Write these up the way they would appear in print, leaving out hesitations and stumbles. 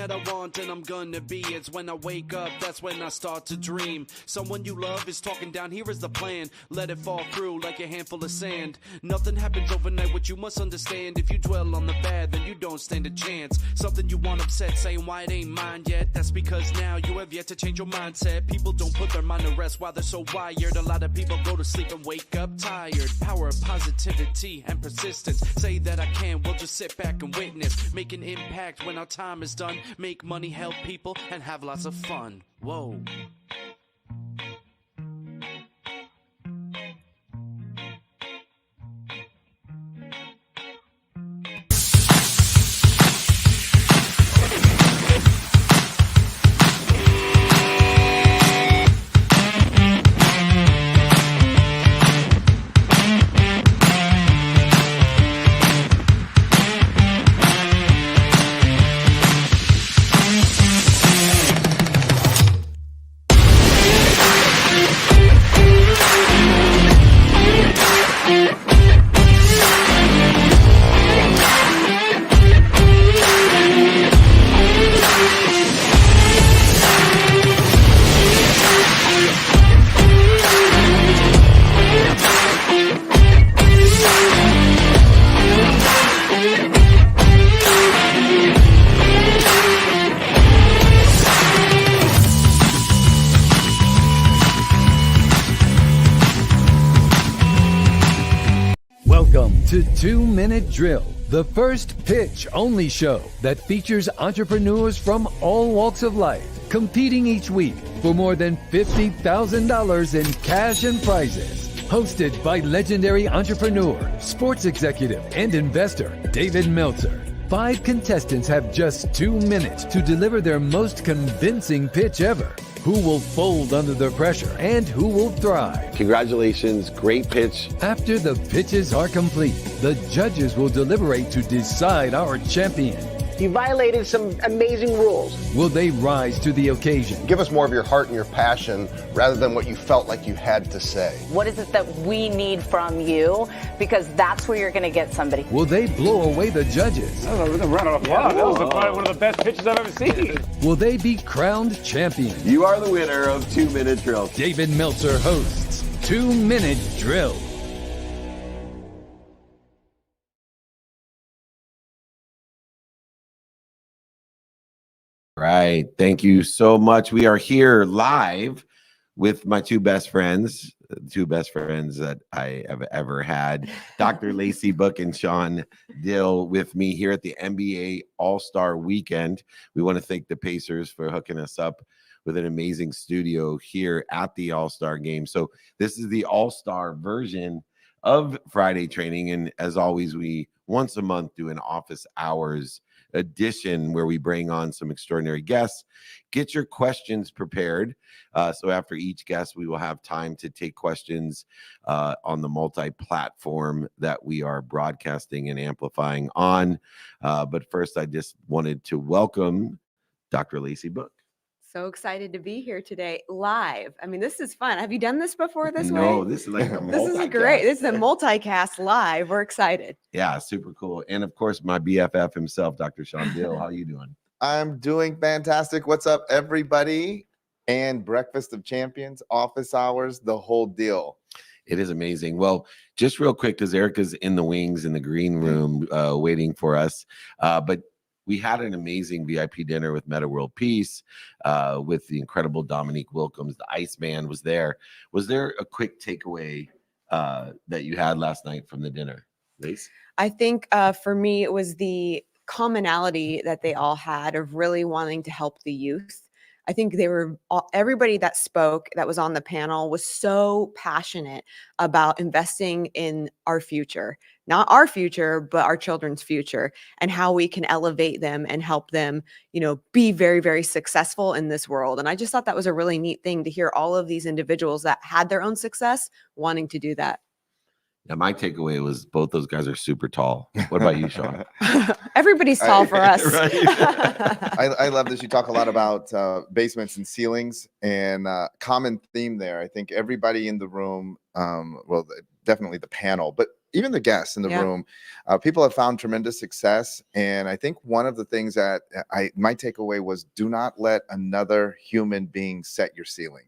that I want and I'm gonna be. It's when I wake up, that's when I start to dream. Someone you love is talking down, here is the plan. Let it fall through like a handful of sand. Nothing happens overnight, what you must understand. If you dwell on the bad, then you don't stand a chance. Something you want upset, saying why it ain't mine yet. That's because now you have yet to change your mindset. People don't put their mind to rest while they're so wired. A lot of people go to sleep and wake up tired. Power of positivity and persistence. Say that I can, we'll just sit back and witness. Make an impact when our time is done. Make money, help people, and have lots of fun. Whoa. Welcome to 2-Minute Drill, the first pitch-only show that features entrepreneurs from all walks of life competing each week for more than $50,000 in cash and prizes. Hosted by legendary entrepreneur, sports executive, and investor David Meltzer. 5 contestants have just 2 minutes to deliver their most convincing pitch ever. Who will fold under the pressure and who will thrive? Congratulations, great pitch. After the pitches are complete, the judges will deliberate to decide our champion. You violated some amazing rules. Will they rise to the occasion? Give us more of your heart and your passion rather than what you felt like you had to say. What is it that we need from you? Because that's where you're going to get somebody. Will they blow away the judges? We're going to run out of applause. That was probably one of the best pitches I've ever seen. Will they be crowned champions? You are the winner of 2-Minute Drill. David Meltzer hosts 2-Minute Drill. Right. Thank you so much. We are here live with my two best friends that I have ever had, Dr. Lacey Book and Sean Dill, with me here at the NBA All-Star Weekend. We want to thank the Pacers for hooking us up with an amazing studio here at the All-Star Game. So this is the All-Star version of Friday Training. And as always, we once a month do an office hours edition where we bring on some extraordinary guests. Get your questions prepared. So after each guest, we will have time to take questions on the multi-platform that we are broadcasting and amplifying on. But first, I just wanted to welcome Dr. Lacey Book. So excited to be here today live. I mean, this is fun. Have you done this before this way? No, this is like a This is great. This is a multicast live. We're excited. Yeah, super cool. And of course, my BFF himself, Dr. Sean Dill. How are you doing? I'm doing fantastic. What's up, everybody? And Breakfast of Champions, office hours, the whole deal. It is amazing. Well, just real quick, because Erica's in the wings in the green room waiting for us. But we had an amazing VIP dinner with Meta World Peace with the incredible Dominique Wilkins. The Iceman was there. Was there a quick takeaway that you had last night from the dinner, Lace? I think for me, it was the commonality that they all had of really wanting to help the youth. I think they were everybody that spoke that was on the panel was so passionate about investing in our future, not our future, but our children's future, and how we can elevate them and help them, be very, very successful in this world. And I just thought that was a really neat thing to hear all of these individuals that had their own success wanting to do that. Yeah, my takeaway was both those guys are super tall. What about you, Sean? Everybody's tall for us. I love this. You talk a lot about basements and ceilings, and common theme there. I think everybody in the room, well, definitely the panel, but even the guests in the Yeah. room, people have found tremendous success. And I think one of the things that my takeaway was, do not let another human being set your ceiling.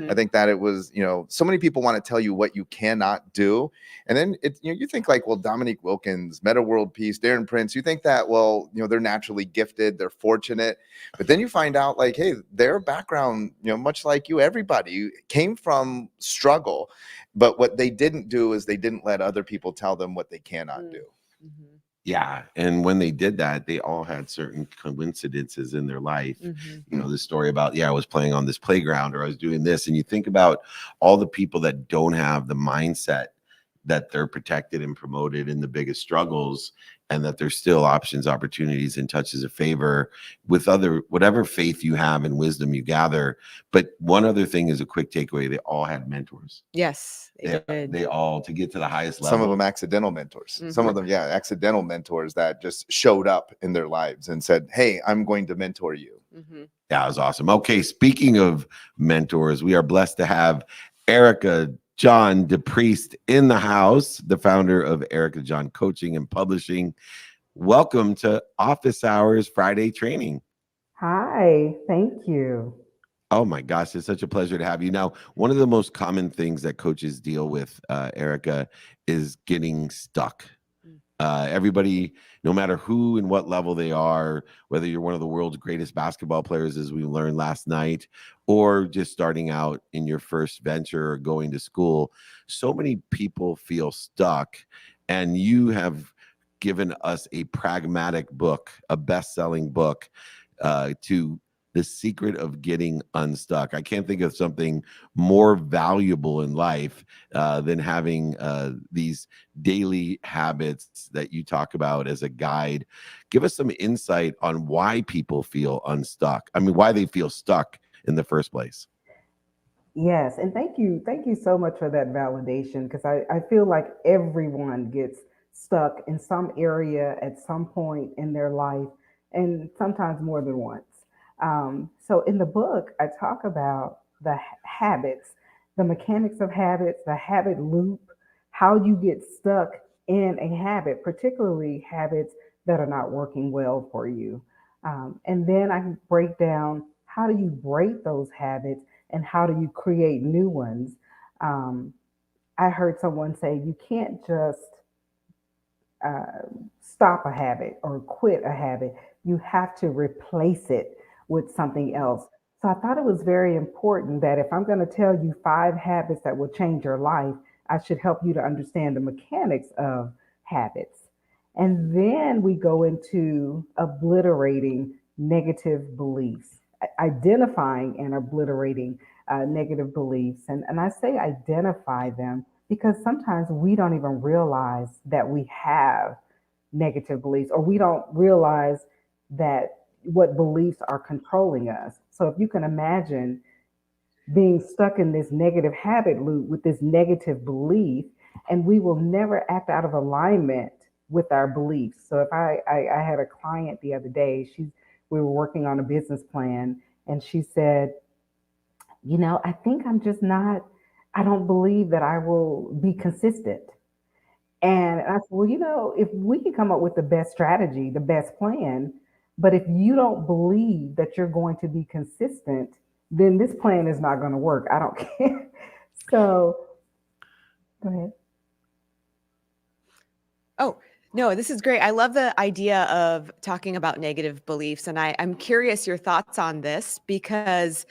I think that it was, so many people want to tell you what you cannot do. And then you think like, well, Dominique Wilkins, Meta World Peace, Darren Prince, you think that, well, they're naturally gifted, they're fortunate. But then you find out like, hey, their background, much like you, everybody came from struggle. But what they didn't do is they didn't let other people tell them what they cannot do. Yeah. And when they did that, they all had certain coincidences in their life. The story about, I was playing on this playground, or I was doing this. And you think about all the people that don't have the mindset that they're protected and promoted in the biggest struggles, and that there's still options, opportunities, and touches of favor with whatever faith you have and wisdom you gather. But one other thing is a quick takeaway: they all had mentors. Yes, they did. They all, to get to the highest level. Some of them accidental mentors. Some of them, accidental mentors that just showed up in their lives and said, hey, I'm going to mentor you. That was awesome. Okay, speaking of mentors, we are blessed to have Erica John DePriest in the house, the founder of Erica John Coaching and Publishing. Welcome to Office Hours Friday Training. Hi, thank you. Oh my gosh, it's such a pleasure to have you. Now, one of the most common things that coaches deal with, Erica, is getting stuck. Everybody, no matter who and what level they are, whether you're one of the world's greatest basketball players, as we learned last night, or just starting out in your first venture or going to school, so many people feel stuck. And you have given us a pragmatic book, a best-selling book, to The Secret of Getting Unstuck. I can't think of something more valuable in life than having these daily habits that you talk about as a guide. Give us some insight on why people feel unstuck. I mean, why they feel stuck in the first place. Yes, and thank you so much for that validation, because I feel like everyone gets stuck in some area at some point in their life, and sometimes more than once. So in the book, I talk about the habits, the mechanics of habits, the habit loop, how you get stuck in a habit, particularly habits that are not working well for you. And then I break down, how do you break those habits and how do you create new ones? I heard someone say, you can't just stop a habit or quit a habit. You have to replace it with something else. So I thought it was very important that if I'm going to tell you 5 habits that will change your life, I should help you to understand the mechanics of habits. And then we go into obliterating negative beliefs, identifying and obliterating negative beliefs. And I say identify them because sometimes we don't even realize that we have negative beliefs, or we don't realize that what beliefs are controlling us. So if you can imagine being stuck in this negative habit loop with this negative belief, and we will never act out of alignment with our beliefs. So if I had a client the other day, we were working on a business plan, and she said, I think I don't believe that I will be consistent. And I said, well, if we can come up with the best strategy, the best plan, but if you don't believe that you're going to be consistent, then this plan is not going to work. I don't care. So go ahead. Oh, no, this is great. I love the idea of talking about negative beliefs. And I'm curious your thoughts on this, because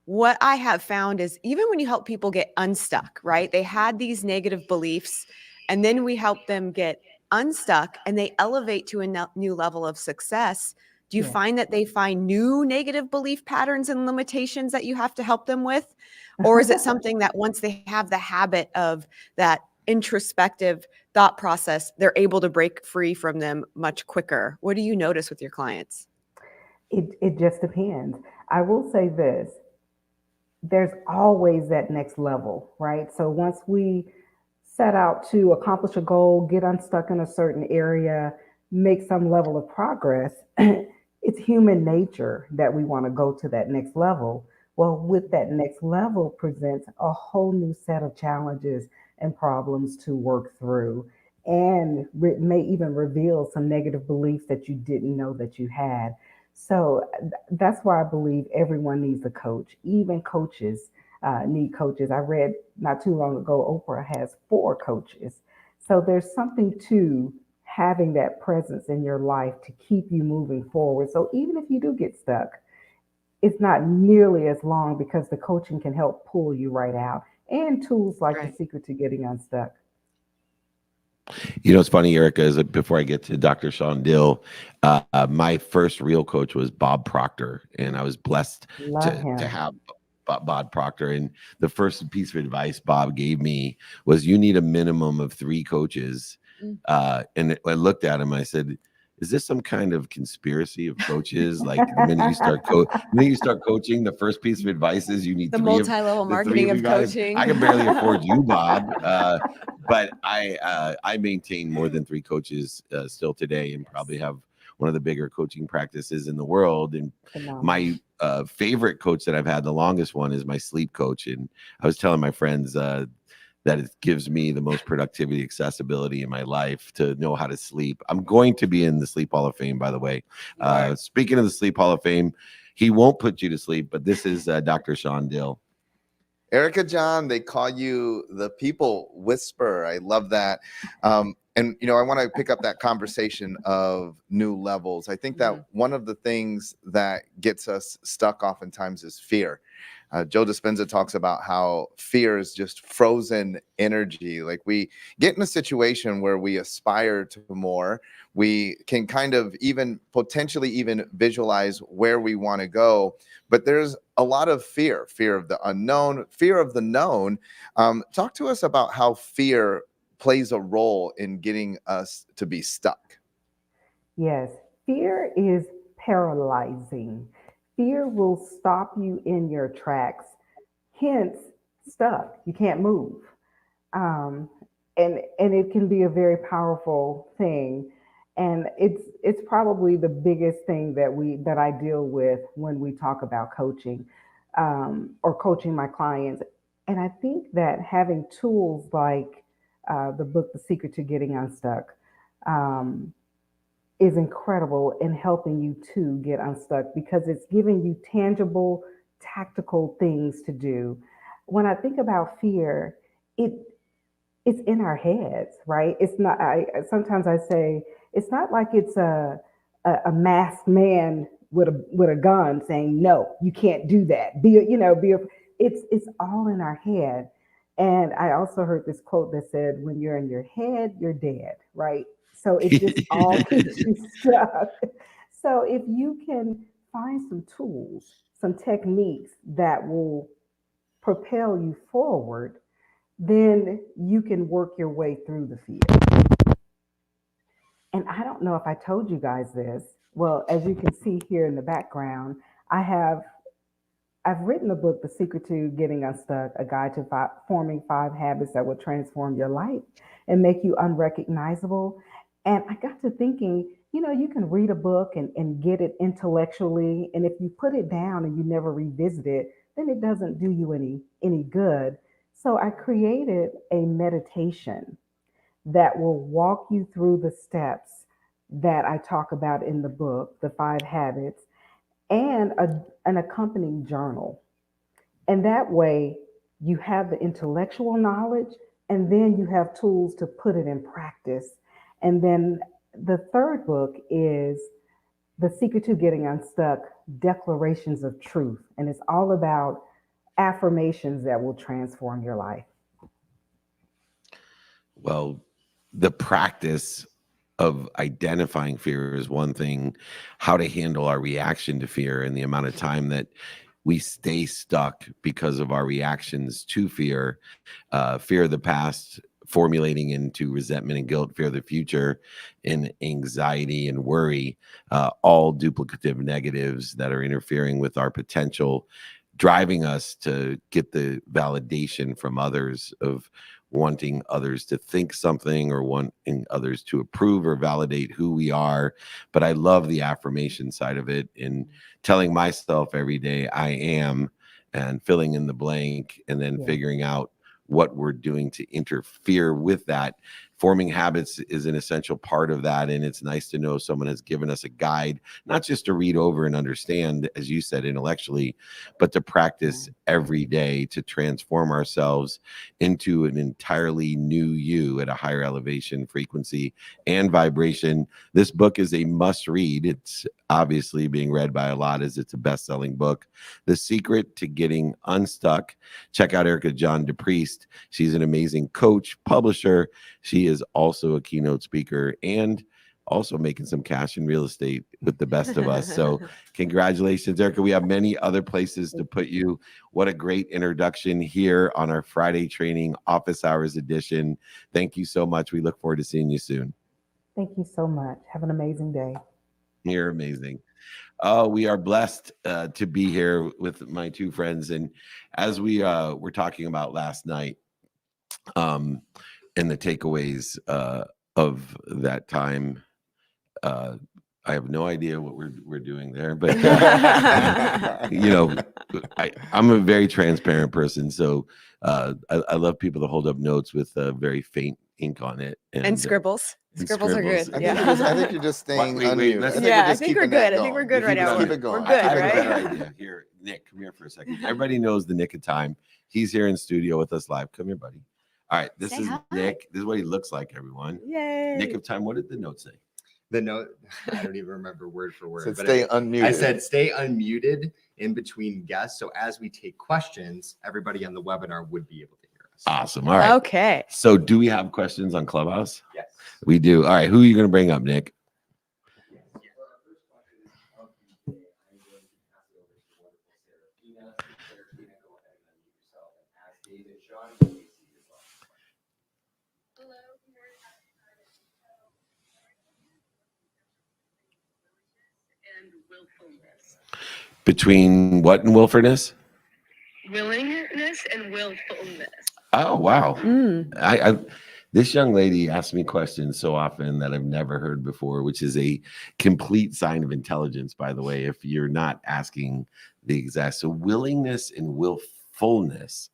what I have found is even when you help people get unstuck, right? They had these negative beliefs, and then we help them get unstuck and they elevate to a new level of success. Do you find that they find new negative belief patterns and limitations that you have to help them with? Or is it something that once they have the habit of that introspective thought process, they're able to break free from them much quicker? What do you notice with your clients? It just depends. I will say this, there's always that next level, right? So once we set out to accomplish a goal, get unstuck in a certain area, make some level of progress, it's human nature that we want to go to that next level. Well, with that next level presents a whole new set of challenges and problems to work through. and may even reveal some negative beliefs that you didn't know that you had. So that's why I believe everyone needs a coach. Even coaches need coaches. I read not too long ago, Oprah has 4 coaches. So there's something to having that presence in your life to keep you moving forward. So even if you do get stuck, it's not nearly as long because the coaching can help pull you right out, and tools like The Secret to Getting Unstuck. You know, it's funny, Erica, is that before I get to Dr. Sean Dill, my first real coach was Bob Proctor, and I was blessed to have Bob Proctor. And the first piece of advice Bob gave me was, you need a minimum of 3 coaches. And I looked at him, I said, is this some kind of conspiracy of coaches? Like the minute you start coaching, the first piece of advice is you need the 3 multi-level marketing of coaching. I can barely afford you, Bob. But I maintain more than 3 coaches still today, and probably have one of the bigger coaching practices in the world. And my favorite coach that I've had, the longest one, is my sleep coach. And I was telling my friends that it gives me the most productivity, accessibility in my life to know how to sleep. I'm going to be in the Sleep Hall of Fame, by the way. Speaking of the Sleep Hall of Fame, he won't put you to sleep, but this is Dr. Sean Dill. Erica John, they call you the people whisperer. I love that. And, you know, I want to pick up that conversation of new levels. I think that one of the things that gets us stuck oftentimes is fear. Joe Dispenza talks about how fear is just frozen energy. Like, we get in a situation where we aspire to more. We can kind of even potentially even visualize where we want to go. But there's a lot of fear of the unknown, fear of the known. Talk to us about how fear plays a role in getting us to be stuck. Yes, fear is paralyzing. Fear will stop you in your tracks, hence stuck. You can't move. And it can be a very powerful thing. And it's probably the biggest thing that I deal with when we talk about coaching or coaching my clients. And I think that having tools like the book, The Secret to Getting Unstuck, is incredible in helping you to get unstuck, because it's giving you tangible, tactical things to do. When I think about fear, it's in our heads, right? It's not. Sometimes I say it's not like it's a masked man with a gun saying, no, you can't do that. It's all in our head. And I also heard this quote that said, when you're in your head, you're dead, right? So it just all keeps you stuck. So if you can find some tools, some techniques that will propel you forward, then you can work your way through the fear. And I don't know if I told you guys this. Well, as you can see here in the background, I've written the book, The Secret to Getting Unstuck, a guide to forming 5 habits that will transform your life and make you unrecognizable. And I got to thinking, you can read a book and get it intellectually. And if you put it down and you never revisit it, then it doesn't do you any good. So I created a meditation that will walk you through the steps that I talk about in the book, the 5 habits, and an accompanying journal. And that way you have the intellectual knowledge, and then you have tools to put it in practice. And then the 3rd book is The Secret to Getting Unstuck, Declarations of Truth. And it's all about affirmations that will transform your life. Well, the practice of identifying fear is one thing. How to handle our reaction to fear and the amount of time that we stay stuck because of our reactions to fear, fear of the past, formulating into resentment and guilt, fear of the future, and anxiety and worry, all duplicative negatives that are interfering with our potential, driving us to get the validation from others of wanting others to think something or wanting others to approve or validate who we are. But I love the affirmation side of it, and telling myself every day I am, and filling in the blank, and then figuring out what we're doing to interfere with that forming habits is an essential part of that. And it's nice to know someone has given us a guide, not just to read over and understand, as you said, intellectually, but to practice every day to transform ourselves into an entirely new you at a higher elevation, frequency, and vibration. This book is a must read. It's obviously being read by a lot as it's a best-selling book. The Secret to Getting Unstuck. Check out Erica John DePriest. She's an amazing coach, publisher. She is also a keynote speaker and also making some cash in real estate with the best of us. So congratulations, Erica. We have many other places to put you. What a great introduction here on our Friday training office hours edition. Thank you so much. We look forward to seeing you soon. Thank you so much. Have an amazing day. You're amazing. Oh, we are blessed to be here with my two friends. And as we were talking about last night, and the takeaways of that time, I have no idea what we're doing there, but you know, I'm a very transparent person, so I love people to hold up notes with very faint ink on it and scribbles. Scribbles are good. I think you're just staying unmuted. I think we're good. I think we're good right now. Keep it going. We're good, I have a right? better idea. Here, Nick, come here for a second. Everybody knows the Nick of Time. He's here in studio with us live. Come here, buddy. All right, this is Nick. This is what he looks like, everyone. Yay. Nick of Time. What did the note say? The note, I don't even remember word for word. But stay unmuted. I said stay unmuted in between guests. So as we take questions, everybody on the webinar would be able to hear us. Awesome. All right. Okay. So do we have questions on Clubhouse? Yes. We do. All right. Who are you going to bring up, Nick? Between what and willfulness? Willingness and willfulness. Oh, wow. I this young lady asks me questions so often that I've never heard before, which is a complete sign of intelligence, by the way, if you're not asking the exact. So willingness and willfulness.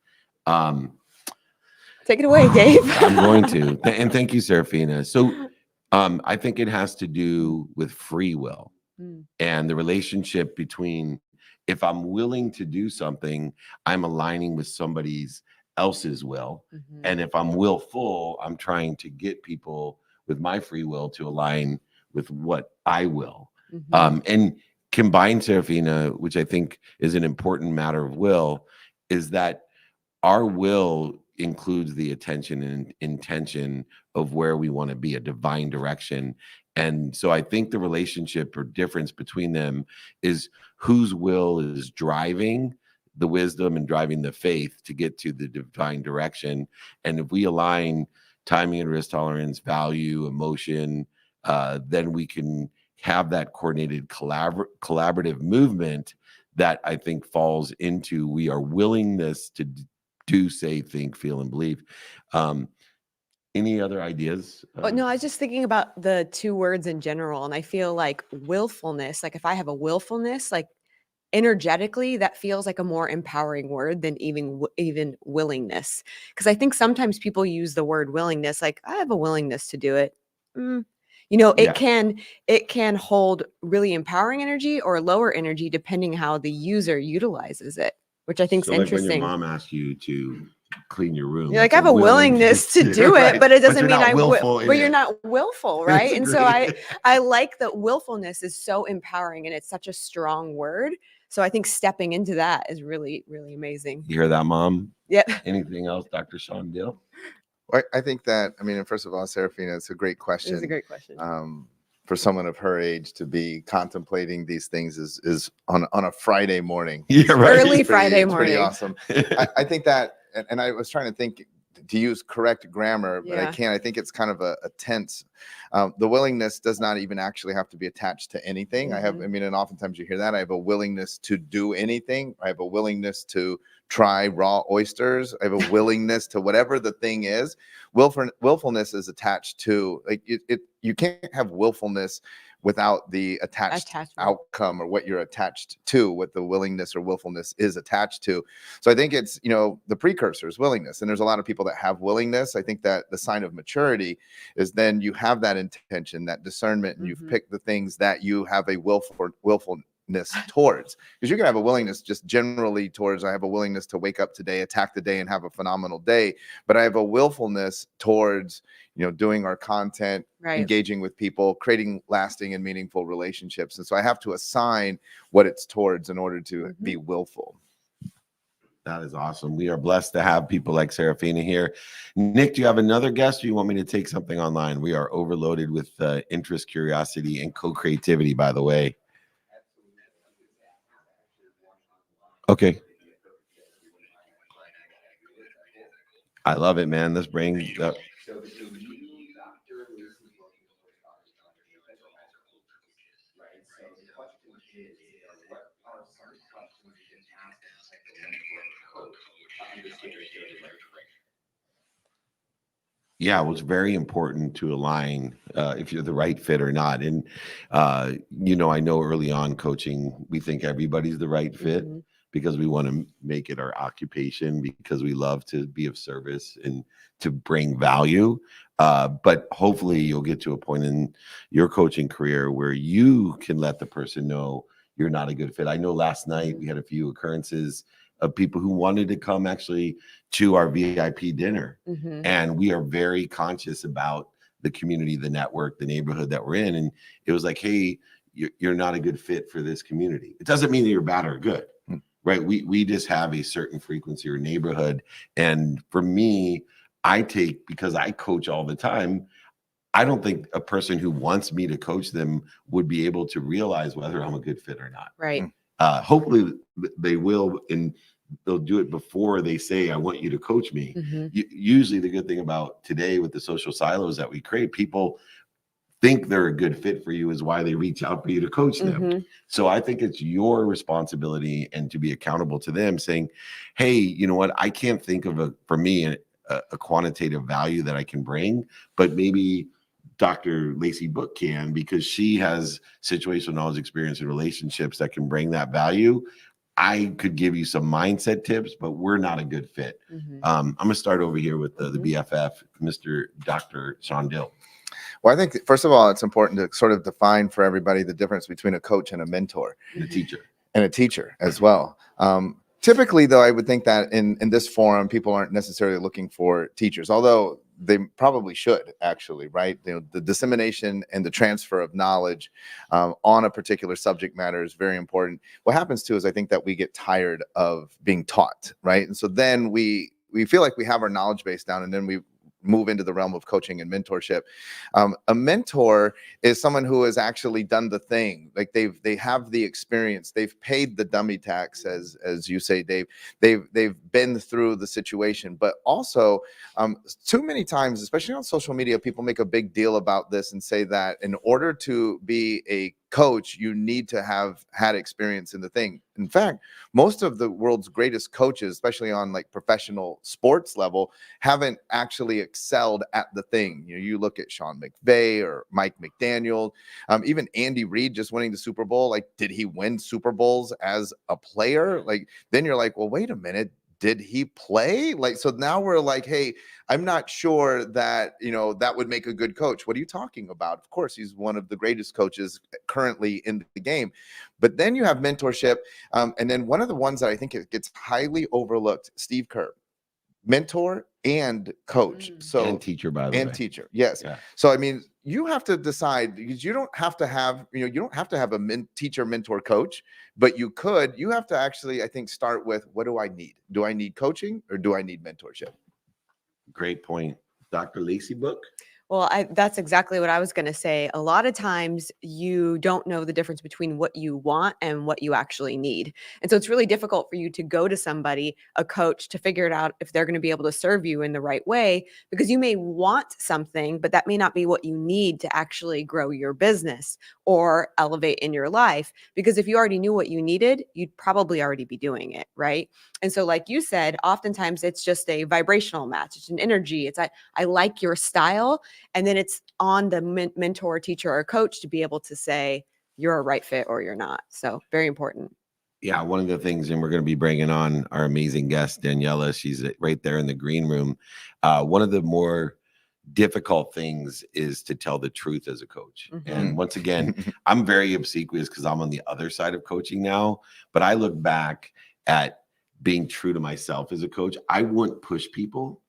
Take it away, Dave. I'm going to. And thank you, Serafina. So I think it has to do with free will and the relationship between, if I'm willing to do something, I'm aligning with somebody's else's will. And if I'm willful, I'm trying to get people with my free will to align with what I will. And combined, Serafina, which I think is an important matter of will, is that our will includes the attention and intention of where we want to be, a divine direction. And so I think the relationship or difference between them is whose will is driving the wisdom and driving the faith to get to the divine direction. And if we align timing and risk tolerance, value, emotion, then we can have that coordinated collaborative movement that I think falls into we are willingness to do, say, think, feel, and believe. Any other ideas? No, I was just thinking about the two words in general, and I feel like willfulness, like if I have a willfulness, like energetically, that feels like a more empowering word than even willingness. Because I think sometimes people use the word willingness, like I have a willingness to do it. You know, it can hold really empowering energy or lower energy depending how the user utilizes it, which I think is interesting. Like when your mom asks you to clean your room, you're like, I have a willingness to do it, but it doesn't mean but you're not willful, right? And so I like that willfulness is so empowering and it's such a strong word. So I think stepping into that is really, really amazing. You hear that, Mom? Yep. Anything else, Dr. Sean Dill? I think that, I mean, first of all, Serafina, it's a great question. It's a great question. For someone of her age to be contemplating these things is on a Friday morning. Yeah, right. Early Friday morning. Pretty awesome. I think that, and I was trying to think to use correct grammar, but I can't. I think it's kind of a tense. The willingness does not even actually have to be attached to anything. I mean, and oftentimes you hear that. I have a willingness to do anything. I have a willingness to try raw oysters. I have a willingness to whatever the thing is. Willfulness is attached to, like, you can't have willfulness without the attached Attachment. outcome or what you're attached to, what the willingness or willfulness is attached to. So I think it's, the precursor is willingness. And there's a lot of people that have willingness. I think that the sign of maturity is then you have that intention, that discernment, and you've picked the things that you have a willfulness towards, because you can have a willingness just generally towards, I have a willingness to wake up today, attack the day, and have a phenomenal day, but I have a willfulness towards doing our content, Right. engaging with people, creating lasting and meaningful relationships. And so I have to assign what it's towards in order to be willful. That is awesome. We are blessed to have people like Serafina here. Nick, do you have another guest, or you want me to take something online? We are overloaded with interest, curiosity, and co-creativity, by the way. Okay. I love it, man. Let's bring up. Yeah, it was very important to align if you're the right fit or not. And, I know early on coaching, we think everybody's the right fit because we want to make it our occupation, because we love to be of service and to bring value. But hopefully you'll get to a point in your coaching career where you can let the person know you're not a good fit. I know last night we had a few occurrences of people who wanted to come actually to our VIP dinner. And we are very conscious about the community, the network, the neighborhood that we're in. And it was like, hey, you're not a good fit for this community. It doesn't mean that you're bad or good, right? We just have a certain frequency or neighborhood. And for me, because I coach all the time, I don't think a person who wants me to coach them would be able to realize whether I'm a good fit or not. Right. Hopefully they will, and they'll do it before they say, I want you to coach me. Usually the good thing about today with the social silos that we create, people think they're a good fit for you is why they reach out for you to coach them. So I think it's your responsibility and to be accountable to them, saying, hey, you know what? I can't think of a quantitative value that I can bring, but maybe Dr. Lacey Book can, because she has situational knowledge, experience, and relationships that can bring that value. I could give you some mindset tips, but we're not a good fit. I'm going to start over here with the BFF, Mr. Dr. Sean Dill. Well, I think, first of all, it's important to sort of define for everybody the difference between a coach and a mentor. And a teacher. And a teacher as well. Typically, though, I would think that in this forum, people aren't necessarily looking for teachers, although they probably should, actually, right? The dissemination and the transfer of knowledge on a particular subject matter is very important. What happens too is I think that we get tired of being taught, right? And so then we feel like we have our knowledge base down, and then we move into the realm of coaching and mentorship. A mentor is someone who has actually done the thing. Like they have the experience. They've paid the dummy tax, as you say, Dave. They've been through the situation. But also, too many times, especially on social media, people make a big deal about this and say that in order to be a coach, you need to have had experience in the thing. In fact, most of the world's greatest coaches, especially on like professional sports level, haven't actually excelled at the thing. You look at Sean McVay or Mike McDaniel, even Andy Reid just winning the Super Bowl. Like, did he win Super Bowls as a player? Like, then you're like, well, wait a minute. Did he play? Like, so now we're like, hey, I'm not sure that, that would make a good coach. What are you talking about? Of course, he's one of the greatest coaches currently in the game. But then you have mentorship. And then one of the ones that I think it gets highly overlooked, Steve Kerr, mentor and coach. So and teacher, by the way. And teacher. Yes. Yeah. So, I mean, you have to decide, because you don't have to have, you don't have to have a teacher, mentor, coach, but you have to actually, I think, start with, what do I need? Do I need coaching or do I need mentorship? Great point. Dr. Lacey Book. Well, that's exactly what I was going to say. A lot of times you don't know the difference between what you want and what you actually need. And so it's really difficult for you to go to somebody, a coach, to figure it out if they're going to be able to serve you in the right way, because you may want something, but that may not be what you need to actually grow your business or elevate in your life. Because if you already knew what you needed, you'd probably already be doing it, right? And so like you said, oftentimes it's just a vibrational match. It's an energy. It's I like your style. And then it's on the mentor, teacher, or coach to be able to say you're a right fit or you're not. So very important. Yeah, one of the things, and we're going to be bringing on our amazing guest, Daniela. She's right there in the green room. One of the more difficult things is to tell the truth as a coach. And once again, I'm very obsequious because I'm on the other side of coaching now. But I look back at being true to myself as a coach. I wouldn't push people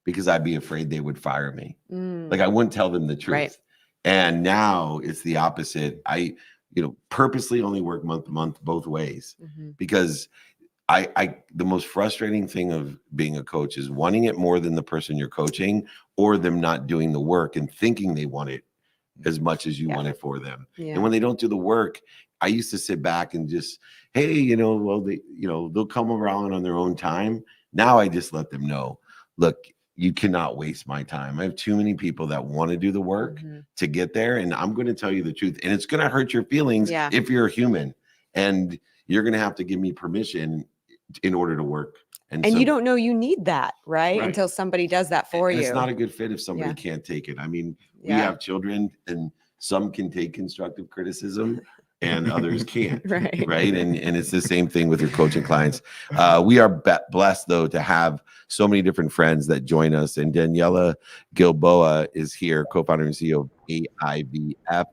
because I'd be afraid they would fire me. Like I wouldn't tell them the truth. Right. And now it's the opposite. I purposely only work month to month both ways because the most frustrating thing of being a coach is wanting it more than the person you're coaching, or them not doing the work and thinking they want it as much as you want it for them. And when they don't do the work, I used to sit back and just, hey, well, they'll come around on their own time. Now I just let them know, look, you cannot waste my time. I have too many people that want to do the work to get there. And I'm going to tell you the truth. And it's going to hurt your feelings if you're a human. And you're going to have to give me permission in order to work. And you don't know you need that, right? Until somebody does that for you. It's not a good fit if somebody can't take it. I mean, we have children and some can take constructive criticism and others can't. Right. And it's the same thing with your coaching clients. We are blessed, though, to have so many different friends that join us. And Daniela Gilboa is here, co-founder and CEO of AIVF,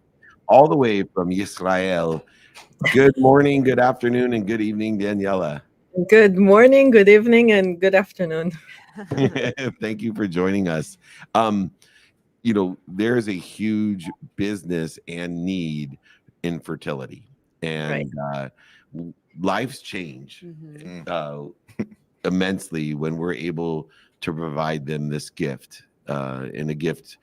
all the way from Israel. Good morning, good afternoon, and good evening, Daniela. Good morning, good evening, and good afternoon. Thank you for joining us. There's a huge business and need in fertility, and lives change immensely when we're able to provide them this gift, and a gift,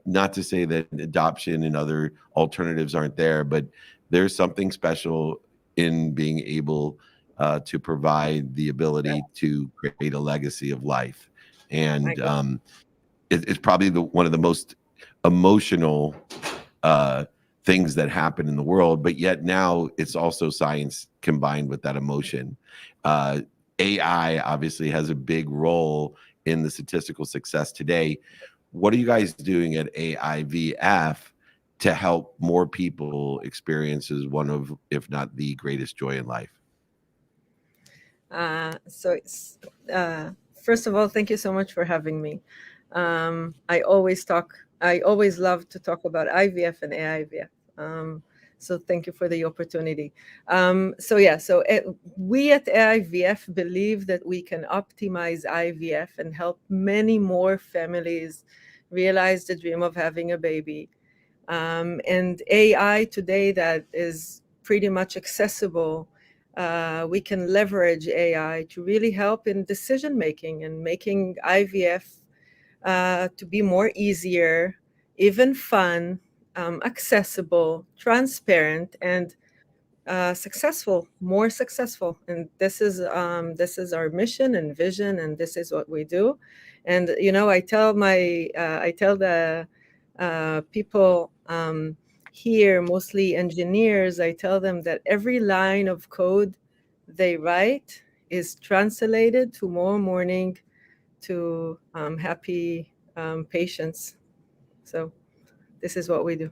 not to say that adoption and other alternatives aren't there, but there's something special in being able to provide the ability to create a legacy of life. And it's probably one of the most emotional things that happen in the world, but yet now it's also science combined with that emotion. AI obviously has a big role in the statistical success today. What are you guys doing at AIVF to help more people experience one of, if not the greatest joy in life? First of all, thank you so much for having me. I always love to talk about IVF and AIVF. So thank you for the opportunity. We at AIVF believe that we can optimize IVF and help many more families realize the dream of having a baby. And AI today that is pretty much accessible, we can leverage AI to really help in decision making and making IVF to be more easier, even fun, accessible, transparent, and more successful. And this is our mission and vision, and this is what we do. And I tell the people here, mostly engineers, I tell them that every line of code they write is translated tomorrow morning to happy patients. So this is what we do.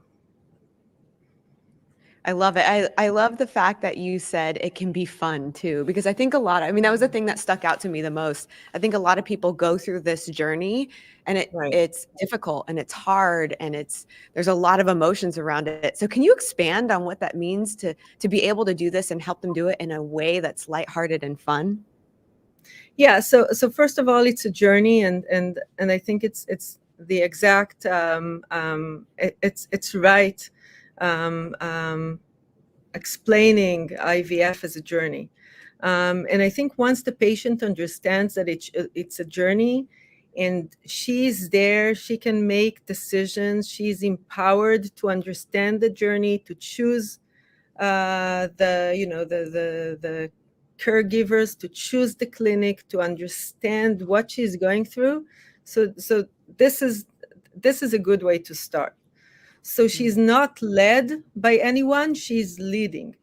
I love it. I love the fact that you said it can be fun too, because I think that was the thing that stuck out to me the most. I think a lot of people go through this journey and it's difficult and it's hard and there's a lot of emotions around it. So can you expand on what that means to be able to do this and help them do it in a way that's lighthearted and fun? Yeah. So first of all, it's a journey, and I think it's the exact it's right. Explaining IVF as a journey. And I think once the patient understands that it's a journey and she's there, she can make decisions. She's empowered to understand the journey, to choose the caregivers, to choose the clinic, to understand what she's going through. So this is a good way to start. So she's not led by anyone, she's leading.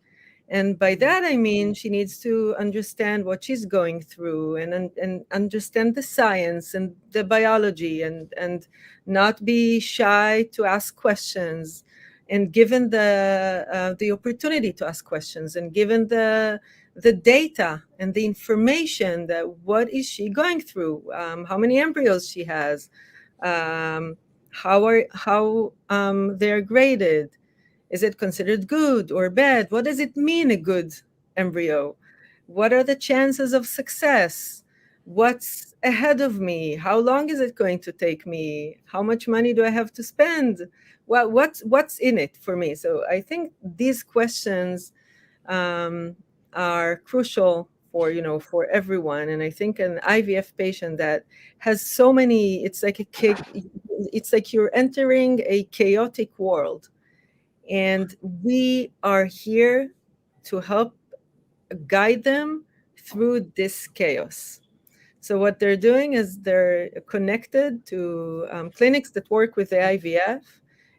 And by that, I mean she needs to understand what she's going through and understand the science and the biology and not be shy to ask questions. And given the opportunity to ask questions and given the data and the information that what is she going through, how many embryos she has, how they're graded. Is it considered good or bad? What does it mean, a good embryo? What are the chances of success? What's ahead of me? How long is it going to take me? How much money do I have to spend? Well, what's in it for me? So I think these questions are crucial for everyone. And I think an IVF patient that has so many, it's like you're entering a chaotic world. And we are here to help guide them through this chaos. So what they're doing is they're connected to clinics that work with the IVF.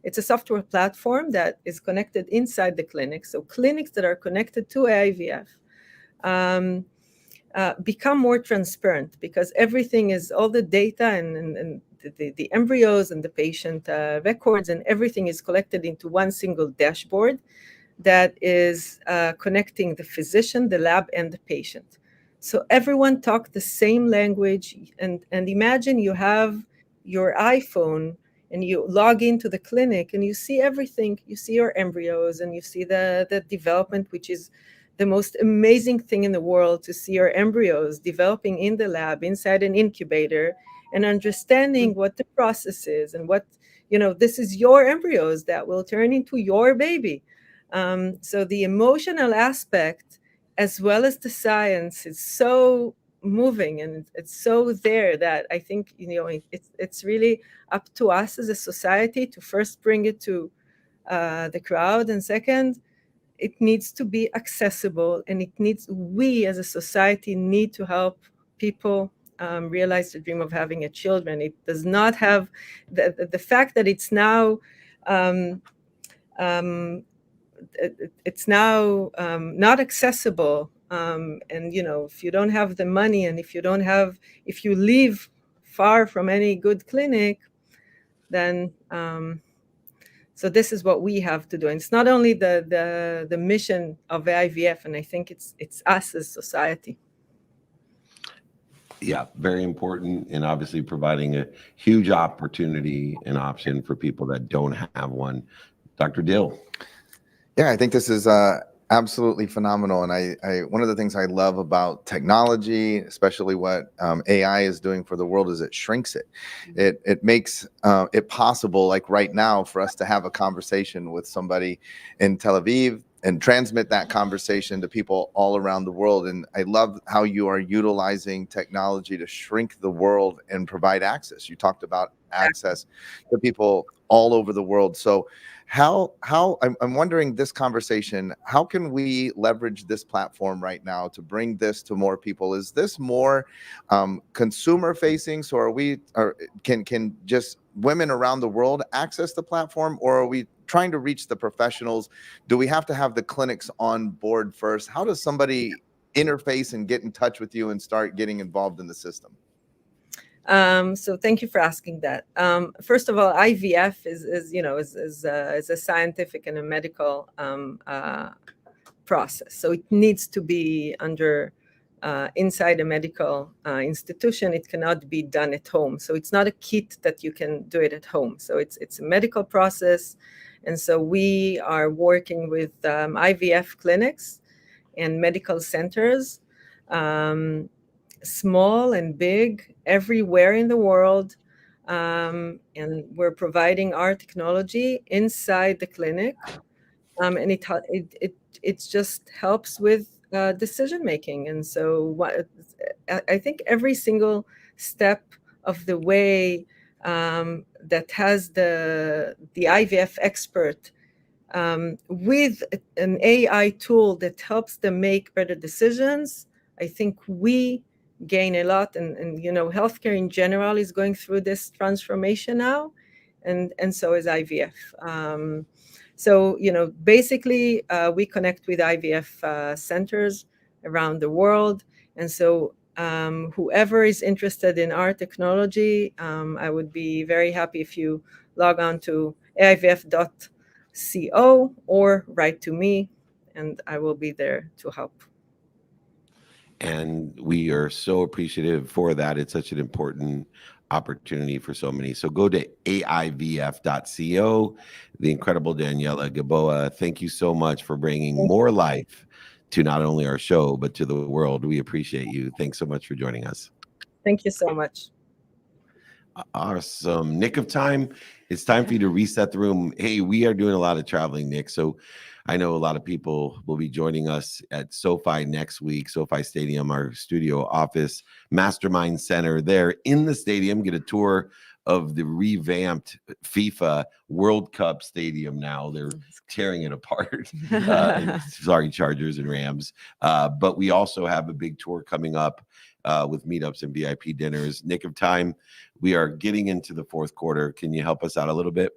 It's a software platform that is connected inside the clinic. So clinics that are connected to IVF become more transparent because everything is, all the data and the embryos and the patient records and everything is collected into one single dashboard that is connecting the physician, the lab, and the patient. So everyone talks the same language. And imagine you have your iPhone and you log into the clinic and you see everything. You see your embryos and you see the development, which is the most amazing thing in the world, to see your embryos developing in the lab inside an incubator and understanding what the process is and what, this is your embryos that will turn into your baby. So the emotional aspect as well as the science is so moving and it's so there that I think, it's really up to us as a society to first bring it to the crowd, and second, it needs to be accessible, and we as a society need to help people realize the dream of having a children. It does not have the fact that it's now not accessible. And if you don't have the money, and if you live far from any good clinic, then so this is what we have to do. And it's not only the mission of the IVF, and I think it's us as society. Yeah, very important, and obviously providing a huge opportunity and option for people that don't have one. Dr. Dill. Yeah, I think this is absolutely phenomenal. And I one of the things I love about technology, especially what AI is doing for the world, is it shrinks it. It makes it possible, like right now, for us to have a conversation with somebody in Tel Aviv and transmit that conversation to people all around the world. And I love how you are utilizing technology to shrink the world and provide access. You talked about access to people all over the world. So how I'm wondering, this conversation, how can we leverage this platform right now to bring this to more people? Is this more consumer facing? So can just women around the world access the platform, or are we trying to reach the professionals? Do we have to have the clinics on board first? How does somebody interface and get in touch with you and start getting involved in the system? So thank you for asking that. First of all, IVF is a scientific and a medical process. So it needs to be under inside a medical institution. It cannot be done at home. So it's not a kit that you can do it at home. So it's a medical process. And so we are working with IVF clinics and medical centers, small and big, everywhere in the world. And we're providing our technology inside the clinic. And it just helps with decision making. And so I think every single step of the way that has the IVF expert with an AI tool that helps them make better decisions, I think we gain a lot. And healthcare in general is going through this transformation now, and so is IVF. So, basically, we connect with IVF centers around the world. And so whoever is interested in our technology, I would be very happy if you log on to aivf.co or write to me, and I will be there to help. And we are so appreciative for that. It's such an important opportunity for so many. So go to aivf.co. The incredible Daniela Gaboa, thank you so much for bringing more life to not only our show, but to the world. We appreciate you. Thanks so much for joining us. Thank you so much. Awesome. Nick of time. It's time for you to reset the room. Hey, we are doing a lot of traveling, Nick. So I know a lot of people will be joining us at SoFi next week, SoFi Stadium, our studio office, Mastermind Center there in the stadium. Get a tour of the revamped FIFA World Cup stadium now. They're tearing it apart. Sorry, Chargers and Rams. But we also have a big tour coming up with meetups and VIP dinners. Nick of time, we are getting into the fourth quarter. Can you help us out a little bit?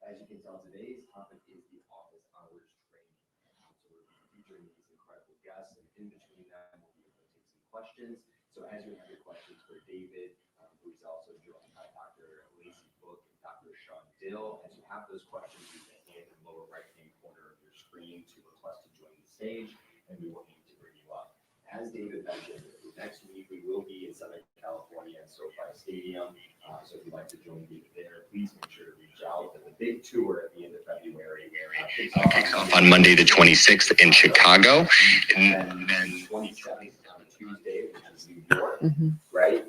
As you can tell, today's topic is the office hours training. So we're featuring these incredible guests, and in between that, we'll be able to take some questions. So as you have your questions for David, who's also joined by Dr. Lacey Book and Dr. Sean Dill, as you have those questions, you can hand in the lower right-hand corner of your screen to request to join the stage, and we will aim to bring you up. As David mentioned, next week we will be in Southern California at SoFi Stadium. So if you'd like to join David there, please make sure to reach out. And the big tour at the end of February kicks off on Monday the 26th in Chicago, and then 27th on Tuesday, which is New York. Right.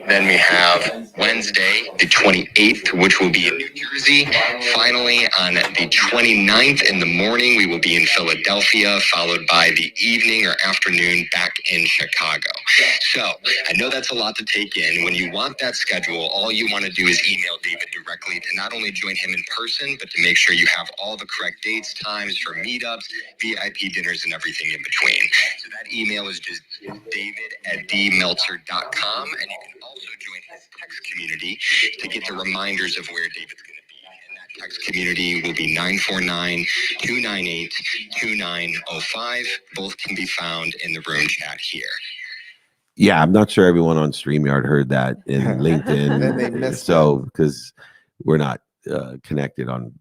Then we have Wednesday the 28th, which will be in New Jersey. Finally, on the 29th in the morning, we will be in Philadelphia, followed by the evening or afternoon back in Chicago. So I know that's a lot to take in. When you want that schedule, all you want to do is email David directly to not only join him in person, but to make sure you have all the correct dates, times for meetups, VIP dinners, and everything in between. So that email is just david@dmeltzer.com, and you can also join his text community to get the reminders of where David's going to be. And that text community will be 949-298-2905. Both can be found in the room chat here. Yeah, I'm not sure everyone on StreamYard heard that in LinkedIn. And they missed so because we're not connected on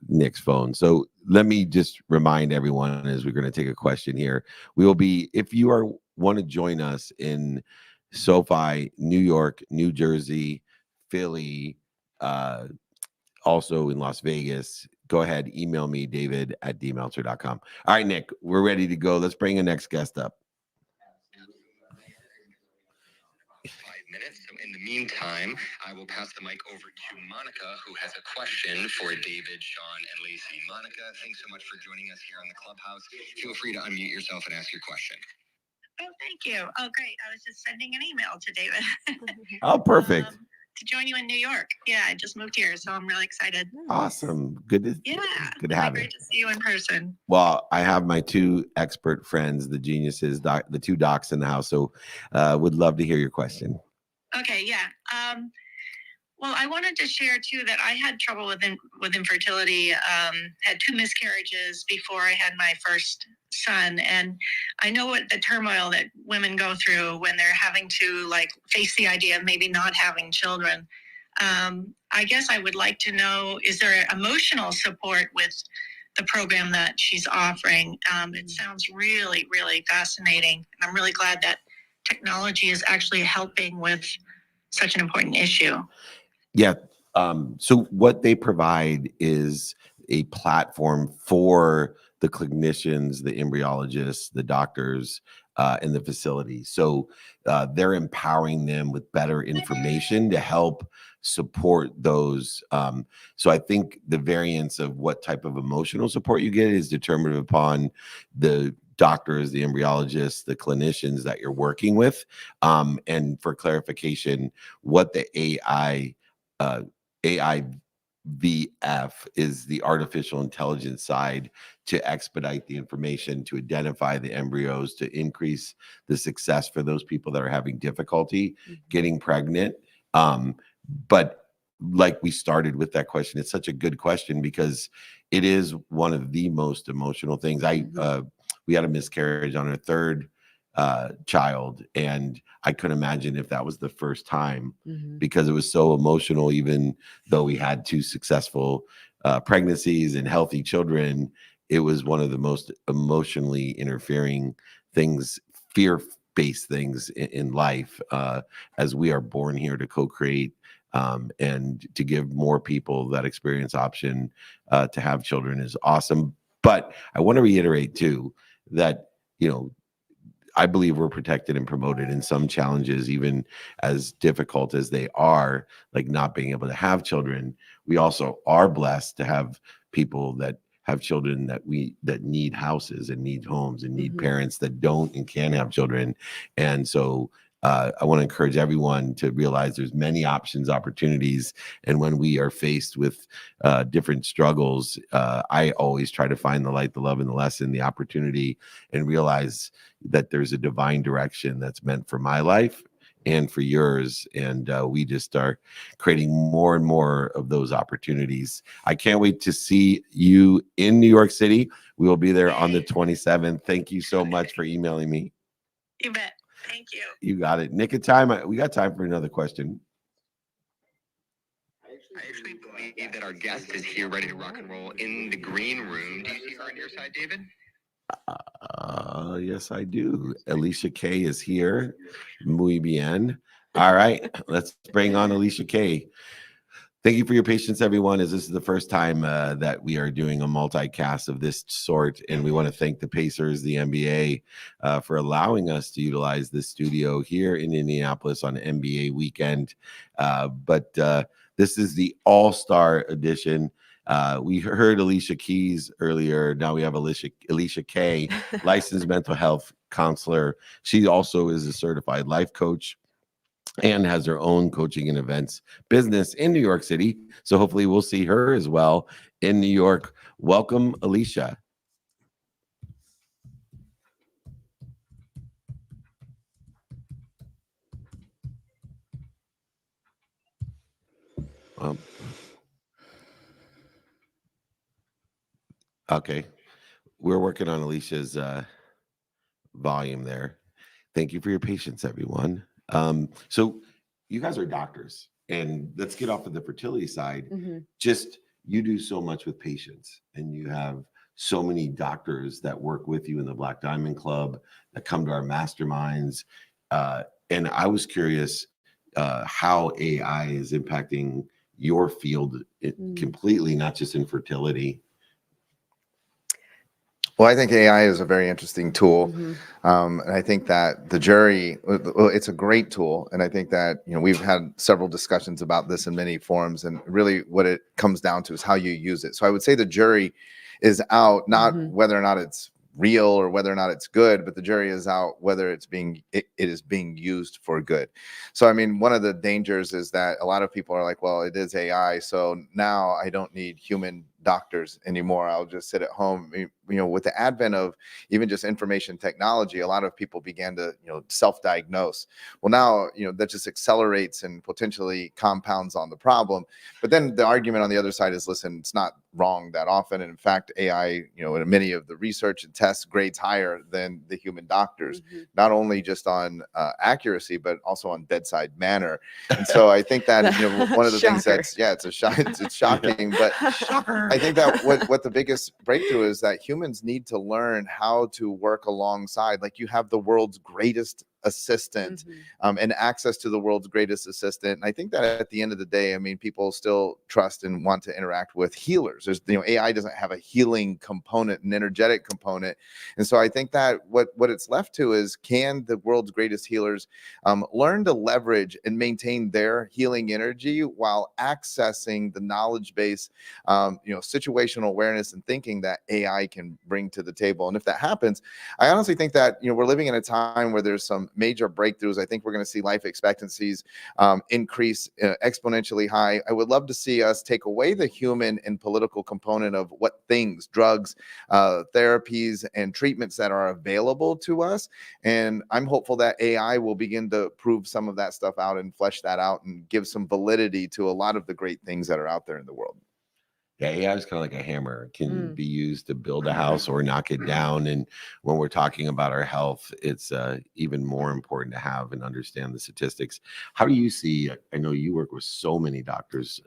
Nick's phone. So let me just remind everyone as we're going to take a question here. We will be, if you want to join us in SoFi, New York, New Jersey, Philly, also in Las Vegas, go ahead, email me, david@dmeltzer.com. All right, Nick, we're ready to go. Let's bring the next guest up. 5 minutes. So in the meantime, I will pass the mic over to Monica, who has a question for David, Sean, and Lacey. Monica, thanks so much for joining us here on the Clubhouse. Feel free to unmute yourself and ask your question. Oh, thank you. Oh, great. I was just sending an email to David. Oh, perfect. To join you in New York. Yeah, I just moved here, so I'm really excited. Awesome. Good to have you. Great to see you in person. Well, I have my two expert friends, the geniuses, the two docs in the house. So would love to hear your question. Okay, yeah. Well, I wanted to share too that I had trouble with infertility. Had 2 miscarriages before I had my first son, and I know what the turmoil that women go through when they're having to face the idea of maybe not having children. I guess I would like to know: is there emotional support with the program that she's offering? It sounds really, really fascinating, and I'm really glad that technology is actually helping with such an important issue. Yeah. So what they provide is a platform for the clinicians, the embryologists, the doctors in the facility. So they're empowering them with better information to help support those. So I think the variance of what type of emotional support you get is determined upon the doctors, the embryologists, the clinicians that you're working with. And for clarification, what the AI IVF is the artificial intelligence side to expedite the information, to identify the embryos, to increase the success for those people that are having difficulty getting pregnant. But like we started with that question, it's such a good question because it is one of the most emotional things. We had a miscarriage on our third child, and I couldn't imagine if that was the first time because it was so emotional. Even though we had 2 successful pregnancies and healthy children, it was one of the most emotionally interfering things, fear-based things in life, as we are born here to co-create and to give more people that experience option to have children is awesome. But I want to reiterate too that, I believe we're protected and promoted in some challenges, even as difficult as they are, like not being able to have children. We also are blessed to have people that have children that need houses and need homes and need parents that don't and can't have children. And so I want to encourage everyone to realize there's many options, opportunities. And when we are faced with different struggles, I always try to find the light, the love, and the lesson, the opportunity, and realize that there's a divine direction that's meant for my life and for yours. And we just are creating more and more of those opportunities. I can't wait to see you in New York City. We will be there on the 27th. Thank you so much for emailing me. You bet. Thank you. You got it. Nick of time. We got time for another question. I actually believe that our guest is here ready to rock and roll in the green room. Do you see her on your side, David? Yes, I do. Alicia K is here. Muy bien. All right, let's bring on Alicia K. Thank you for your patience, everyone, as this is the first time that we are doing a multicast of this sort. And we want to thank the Pacers, the NBA, for allowing us to utilize this studio here in Indianapolis on NBA weekend. But this is the All-Star edition. We heard Alicia Keys earlier. Now we have Alicia K, licensed mental health counselor. She also is a certified life coach and has her own coaching and events business in New York City. So hopefully we'll see her as well in New York. Welcome, Alicia. Okay. We're working on Alicia's volume there. Thank you for your patience, everyone. So you guys are doctors, and let's get off of the fertility side. Just you do so much with patients, and you have so many doctors that work with you in the Black Diamond Club that come to our masterminds. And I was curious how AI is impacting your field completely, not just in fertility. Well, I think AI is a very interesting tool. And I think that the jury, well, it's a great tool. And I think that, we've had several discussions about this in many forums, and really what it comes down to is how you use it. So I would say the jury is out, not whether or not it's real or whether or not it's good, but the jury is out whether it is being used for good. So, I mean, one of the dangers is that a lot of people are like, well, it is AI, so now I don't need human doctors anymore. I'll just sit at home. With the advent of even just information technology, a lot of people began to, self-diagnose. Well, now, that just accelerates and potentially compounds on the problem. But then the argument on the other side is, listen, it's not wrong that often. And in fact, AI, in many of the research and tests grades higher than the human doctors, not only just on accuracy, but also on bedside manner. And so I think that, one of the things that's, it's shocking, but I think that what the biggest breakthrough is that humans need to learn how to work alongside. Like, you have the world's greatest assistant and access to the world's greatest assistant. And I think that at the end of the day, I mean, people still trust and want to interact with healers. There's, AI doesn't have a healing component, an energetic component. And so I think that what it's left to is, can the world's greatest healers learn to leverage and maintain their healing energy while accessing the knowledge base, situational awareness and thinking that AI can bring to the table. And if that happens, I honestly think that, we're living in a time where there's some major breakthroughs. I think we're going to see life expectancies increase exponentially high. I would love to see us take away the human and political component of what things, drugs, therapies, and treatments that are available to us. And I'm hopeful that AI will begin to prove some of that stuff out and flesh that out and give some validity to a lot of the great things that are out there in the world. Yeah, AI is kind of like a hammer. It can be used to build a house or knock it down. And when we're talking about our health, it's even more important to have and understand the statistics. How do you see, I know you work with so many doctors,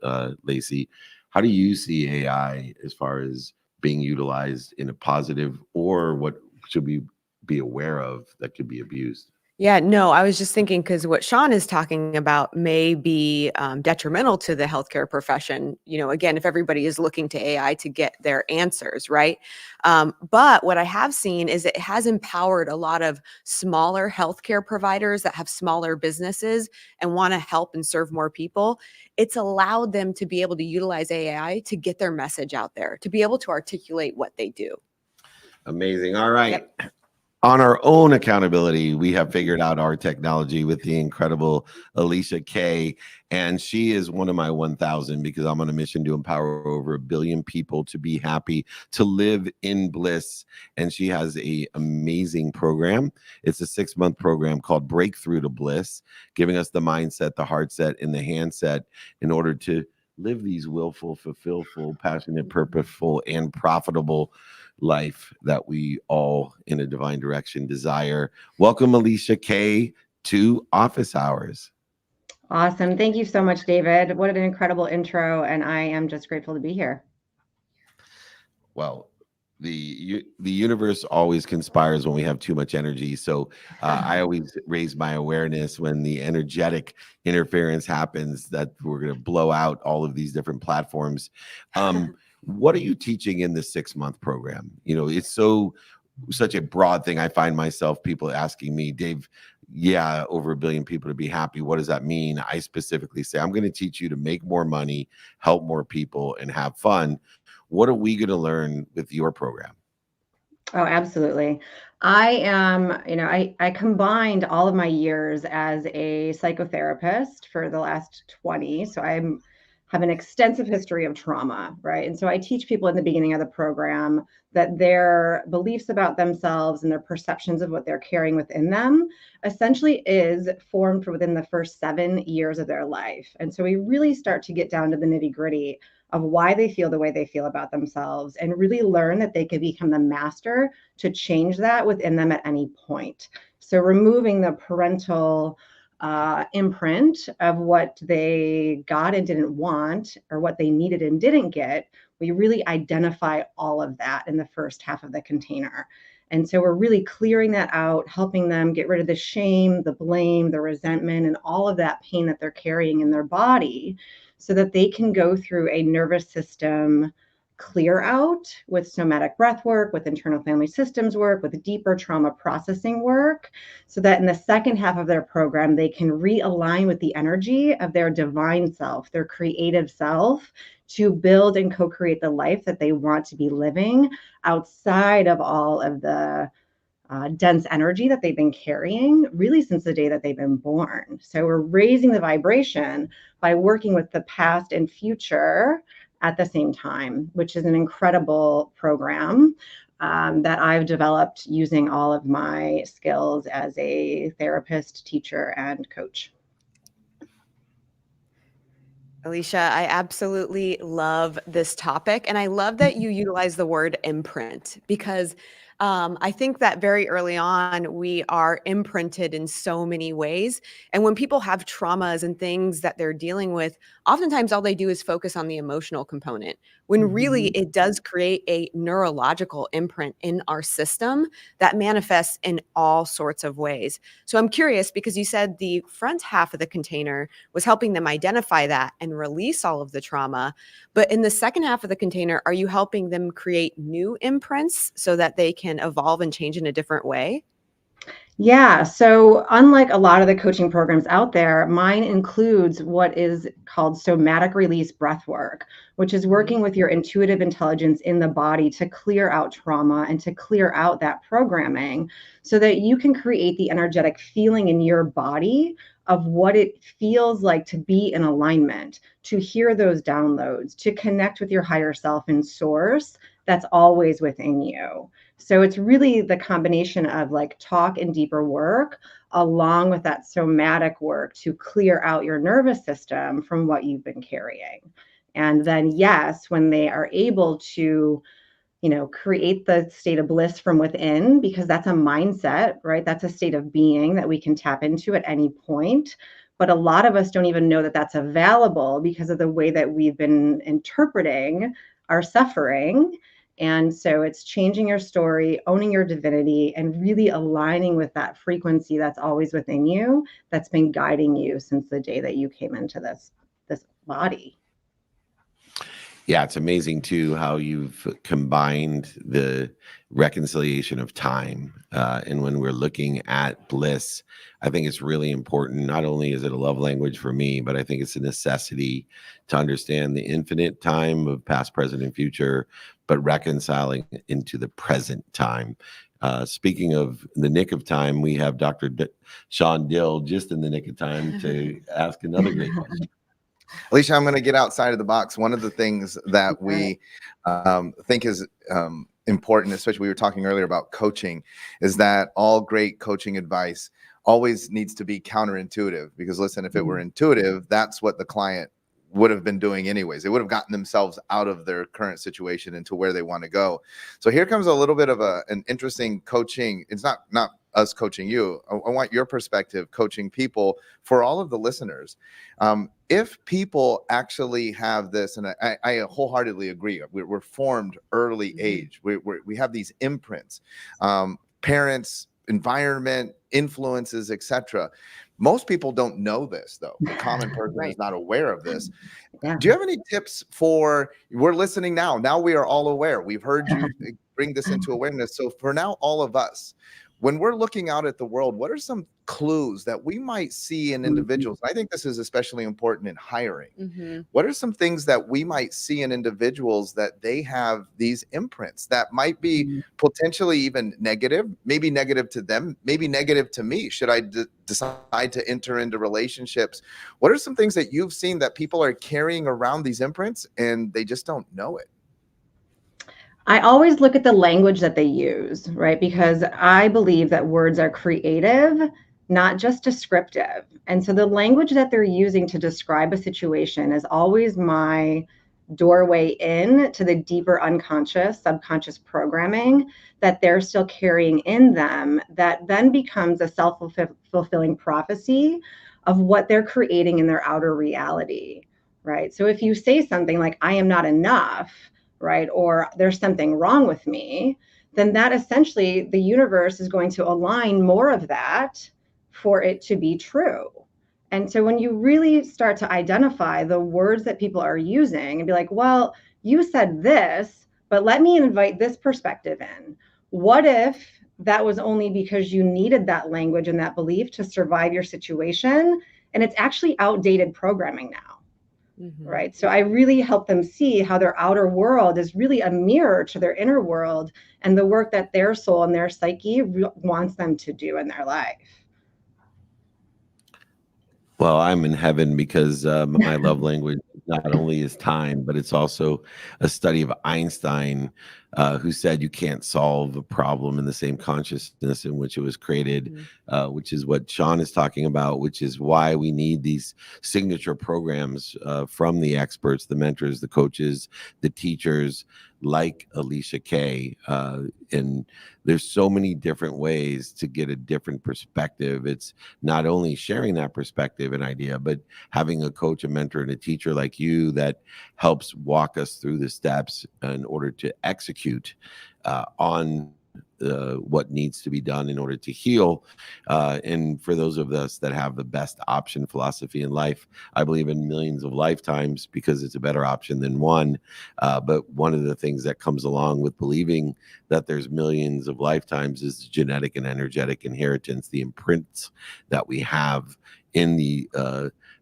Lacey, how do you see AI as far as being utilized in a positive, or what should we be aware of that could be abused? Yeah, no, I was just thinking because what Sean is talking about may be detrimental to the healthcare profession. You know, again, if everybody is looking to AI to get their answers, right? But what I have seen is it has empowered a lot of smaller healthcare providers that have smaller businesses and want to help and serve more people. It's allowed them to be able to utilize AI to get their message out there, to be able to articulate what they do. Amazing. All right. Yep. On our own accountability, we have figured out our technology with the incredible Alicia Kay, and she is one of my 1,000 because I'm on a mission to empower over 1 billion people to be happy, to live in bliss. And she has an amazing program. It's a 6-month program called Breakthrough to Bliss, giving us the mindset, the heart set, and the handset in order to live these willful, fulfillful, passionate, purposeful, and profitable life that we all in a divine direction desire. Welcome, Alicia Kay, to Office Hours. Awesome. Thank you so much, David. What an incredible intro. And I am just grateful to be here. Well, the universe always conspires when we have too much energy. So I always raise my awareness when the energetic interference happens that we're going to blow out all of these different platforms. What are you teaching in the 6-month program? You know, it's such a broad thing. I find myself people asking me, Dave, yeah, over 1 billion people to be happy. What does that mean? I specifically say, I'm going to teach you to make more money, help more people, and have fun. What are we going to learn with your program? Oh, absolutely. I am, I combined all of my years as a psychotherapist for the last 20. So have an extensive history of trauma, right? And so I teach people in the beginning of the program that their beliefs about themselves and their perceptions of what they're carrying within them essentially is formed within the first 7 years of their life. And so we really start to get down to the nitty-gritty of why they feel the way they feel about themselves and really learn that they can become the master to change that within them at any point. So removing the parental imprint of what they got and didn't want, or what they needed and didn't get, we really identify all of that in the first half of the container. And so we're really clearing that out, helping them get rid of the shame, the blame, the resentment, and all of that pain that they're carrying in their body so that they can go through a nervous system clear out with somatic breath work, with internal family systems work, with deeper trauma processing work, so that in the second half of their program, they can realign with the energy of their divine self, their creative self, to build and co-create the life that they want to be living outside of all of the dense energy that they've been carrying really since the day that they've been born. So we're raising the vibration by working with the past and future at the same time, which is an incredible program that I've developed using all of my skills as a therapist, teacher, and coach. Alicia, I absolutely love this topic. And I love that you utilize the word imprint, because I think that very early on, we are imprinted in so many ways. And when people have traumas and things that they're dealing with, oftentimes all they do is focus on the emotional component, when really it does create a neurological imprint in our system that manifests in all sorts of ways. So I'm curious, because you said the front half of the container was helping them identify that and release all of the trauma. But in the second half of the container, are you helping them create new imprints so that they can evolve and change in a different way? Yeah. So unlike a lot of the coaching programs out there, mine includes what is called somatic release breath work, which is working with your intuitive intelligence in the body to clear out trauma and to clear out that programming so that you can create the energetic feeling in your body of what it feels like to be in alignment, to hear those downloads, to connect with your higher self and source that's always within you. So it's really the combination of like talk and deeper work along with that somatic work to clear out your nervous system from what you've been carrying. And then, yes, when they are able to, create the state of bliss from within, because that's a mindset, right? That's a state of being that we can tap into at any point. But a lot of us don't even know that that's available because of the way that we've been interpreting our suffering. And so it's changing your story, owning your divinity, and really aligning with that frequency that's always within you, that's been guiding you since the day that you came into this body. Yeah, it's amazing too how you've combined the reconciliation of time. And when we're looking at bliss, I think it's really important. Not only is it a love language for me, but I think it's a necessity to understand the infinite time of past, present, and future, but reconciling into the present time. Speaking of the nick of time, we have Dr. Sean Dill just in the nick of time to ask another great question. Alicia, I'm going to get outside of the box. One of the things that we think is important, especially we were talking earlier about coaching, is that all great coaching advice always needs to be counterintuitive. Because listen, if it were intuitive, that's what the client would have been doing anyways. They would have gotten themselves out of their current situation into where they want to go. So here comes a little bit of an interesting coaching. It's not us coaching you. I want your perspective coaching people for all of the listeners. If people actually have this, and I wholeheartedly agree, we're formed early age. We have these imprints, parents, environment, influences, etc. Most people don't know this, though. The common person is not aware of this. Yeah. Do you have any tips for, we're listening now. Now we are all aware. We've heard you bring this into awareness. So for now, all of us, when we're looking out at the world, what are some clues that we might see in individuals? I think this is especially important in hiring. What are some things that we might see in individuals that they have these imprints that might be potentially even negative, maybe negative to them, maybe negative to me? Should I decide to enter into relationships? What are some things that you've seen that people are carrying around these imprints and they just don't know it? I always look at the language that they use, right? Because I believe that words are creative, not just descriptive. And so the language that they're using to describe a situation is always my doorway in to the deeper unconscious, subconscious programming that they're still carrying in them, that then becomes a self-fulfilling prophecy of what they're creating in their outer reality, right? So if you say something like, I am not enough, right, or there's something wrong with me, then that essentially the universe is going to align more of that for it to be true. And so when you really start to identify the words that people are using and be like, well, you said this, but let me invite this perspective in. What if that was only because you needed that language and that belief to survive your situation, and it's actually outdated programming now? Right. So I really help them see how their outer world is really a mirror to their inner world and the work that their soul and their psyche wants them to do in their life. Well, I'm in heaven because my love language not only is time, but it's also a study of Einstein, who said you can't solve a problem in the same consciousness in which it was created, which is what Sean is talking about, which is why we need these signature programs from the experts, the mentors, the coaches, the teachers, like Alicia Kay. And there's so many different ways to get a different perspective. It's not only sharing that perspective and idea, but having a coach, a mentor, and a teacher like you that helps walk us through the steps in order to execute on what needs to be done in order to heal. And for those of us that have the best option philosophy in life, I believe in millions of lifetimes because it's a better option than one. But one of the things that comes along with believing that there's millions of lifetimes is the genetic and energetic inheritance, the imprints that we have in the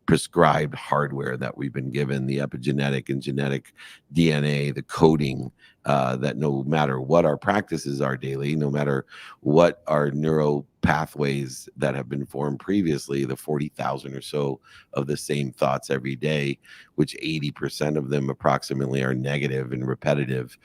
prescribed hardware that we've been given, the epigenetic and genetic DNA, the coding, that no matter what our practices are daily, no matter what our neuro pathways that have been formed previously, the 40,000 or so of the same thoughts every day, which 80% of them approximately are negative and repetitive.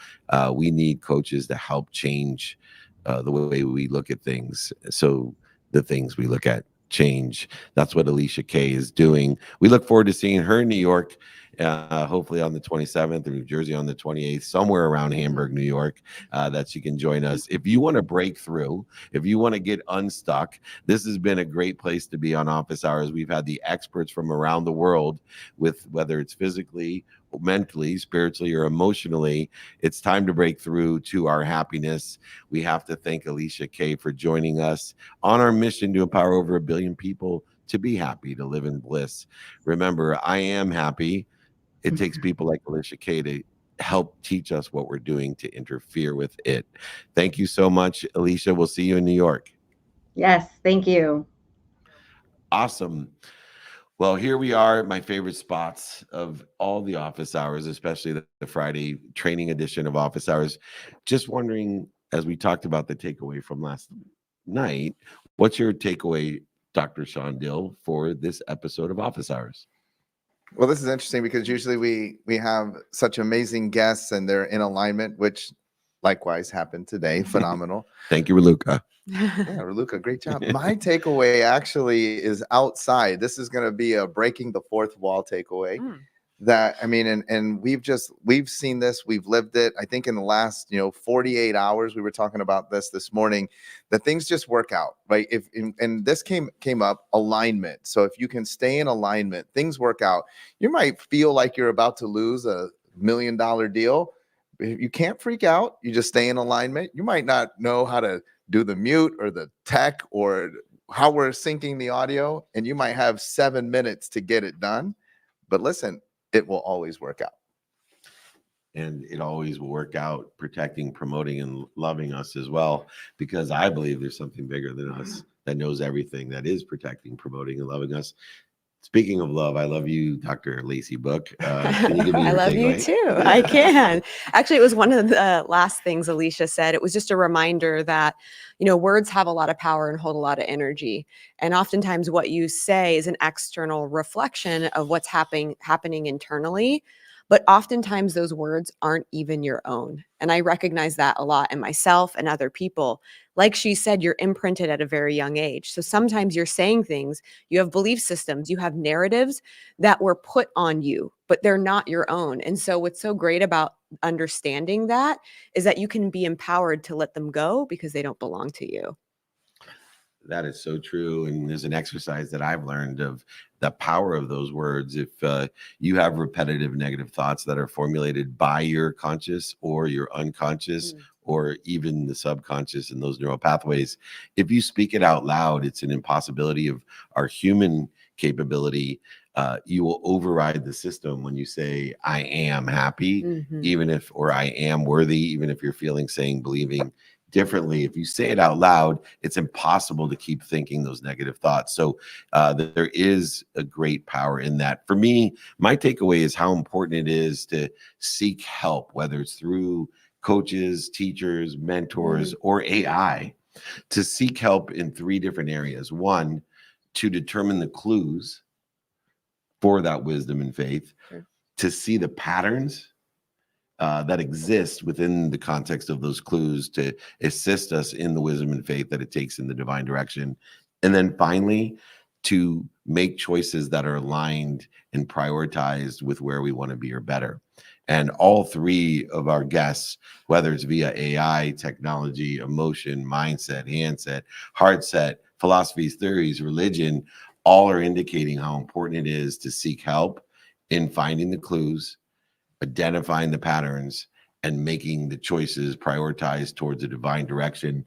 We need coaches to help change the way we look at things, so the things we look at change. That's what Alicia Kay is doing. We look forward to seeing her in New York, hopefully on the 27th, or New Jersey on the 28th, somewhere around Hamburg, New York, that she can join us. If you want to break through, if you want to get unstuck, this has been a great place to be on Office Hours. We've had the experts from around the world, with whether it's physically, mentally, spiritually, or emotionally. It's time to break through to our happiness. We have to thank Alicia Kay for joining us on our mission to empower over 1 billion people to be happy, to live in bliss. Remember, I am happy. It takes people like Alicia Kay to help teach us what we're doing to interfere with it. Thank you so much, Alicia. We'll see you in New York. Yes, thank you. Awesome. Well, here we are at my favorite spots of all the Office Hours, especially the Friday training edition of Office Hours. Just wondering, as we talked about the takeaway from last night, what's your takeaway, Dr. Sean Dill, for this episode of Office Hours? Well, this is interesting because usually we have such amazing guests and they're in alignment, which likewise happened today. Phenomenal. Thank you, Raluca. Yeah, Raluca, great job. My takeaway actually is outside. This is going to be a breaking the fourth wall takeaway. That, I mean, and we've seen this, we've lived it. I think in the last 48 hours, we were talking about this morning, that things just work out, right? And this came up, alignment. So if you can stay in alignment, things work out. You might feel like you're about to lose $1 million deal. You can't freak out. You just stay in alignment. You might not know how to do the mute or the tech or how we're syncing the audio, and you might have 7 minutes to get it done. But listen, it will always work out. And it always will work out, protecting, promoting, and loving us as well, because I believe there's something bigger than us that knows everything, that is protecting, promoting, and loving us. Speaking of love, I love you, Dr. Lacey Book. Can you give me I your love you takeaway? too. I can. Actually, it was one of the last things Alicia said. It was just a reminder that, words have a lot of power and hold a lot of energy. And oftentimes what you say is an external reflection of what's happening internally. But oftentimes those words aren't even your own. And I recognize that a lot in myself and other people. Like she said, you're imprinted at a very young age. So sometimes you're saying things, you have belief systems, you have narratives that were put on you, but they're not your own. And so what's so great about understanding that is that you can be empowered to let them go because they don't belong to you. That is so true. And there's an exercise that I've learned of the power of those words. If you have repetitive negative thoughts that are formulated by your conscious or your unconscious or even the subconscious and those neural pathways, if you speak it out loud, it's an impossibility of our human capability. You will override the system when you say, I am happy, even if, or I am worthy, even if you're feeling, saying, believing differently. If you say it out loud, it's impossible to keep thinking those negative thoughts. So there is a great power in that. For me, my takeaway is how important it is to seek help, whether it's through coaches, teachers, mentors, or AI, to seek help in 3 different areas. 1, to determine the clues for that wisdom and faith, to see the patterns that exist within the context of those clues to assist us in the wisdom and faith that it takes in the divine direction. And then finally, to make choices that are aligned and prioritized with where we want to be or better. And all 3 of our guests, whether it's via AI, technology, emotion, mindset, handset, heart set, philosophies, theories, religion, all are indicating how important it is to seek help in finding the clues, identifying the patterns, and making the choices prioritized towards a divine direction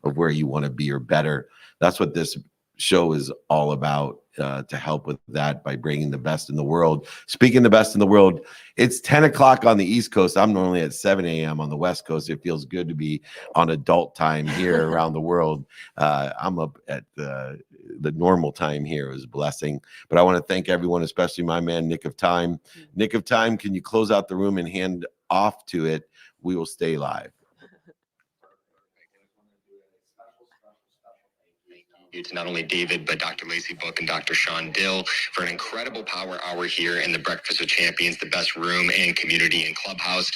of where you want to be or better. That's what this show is all about, to help with that by bringing the best in the world. Speaking the best in the world, it's 10 o'clock on the East Coast. I'm normally at 7 a.m. on the West Coast. It feels good to be on adult time here around the world. I'm up at the normal time here. It was a blessing. But I want to thank everyone, especially my man, Nick of Time. Nick of Time, can you close out the room and hand off to it? We will stay live. To not only David, but Dr. Lacey Book and Dr. Sean Dill for an incredible power hour here in the Breakfast with Champions, the best room and community and clubhouse.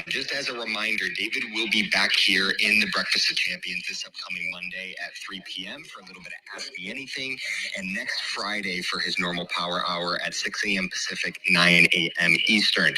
Just as a reminder, David will be back here in the Breakfast with Champions this upcoming Monday at 3 p.m. for a little bit of Ask Me Anything, and next Friday for his normal power hour at 6 a.m. Pacific, 9 a.m. Eastern.